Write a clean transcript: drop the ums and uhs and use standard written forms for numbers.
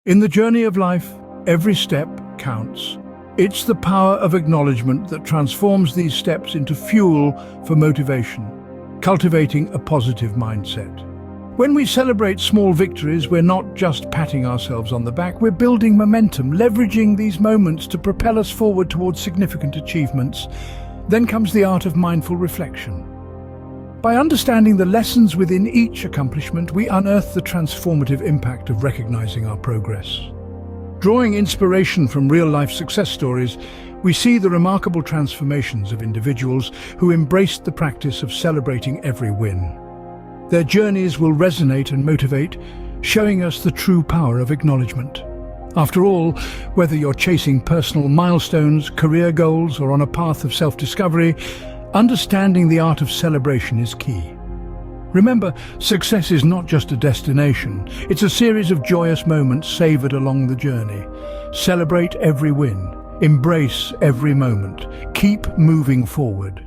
In the journey of life, every step counts. It's the power of acknowledgement that transforms these steps into fuel for motivation, cultivating a positive mindset. When we celebrate small victories, we're not just patting ourselves on the back, we're building momentum, leveraging these moments to propel us forward towards significant achievements. Then comes the art of mindful reflection. By understanding the lessons within each accomplishment, we unearth the transformative impact of recognizing our progress. Drawing inspiration from real-life success stories, we see the remarkable transformations of individuals who embraced the practice of celebrating every win. Their journeys will resonate and motivate, showing us the true power of acknowledgement. After all, whether you're chasing personal milestones, career goals, or on a path of self-discovery, understanding the art of celebration is key. Remember, success is not just a destination, it's a series of joyous moments savored along the journey. Celebrate every win, embrace every moment, keep moving forward.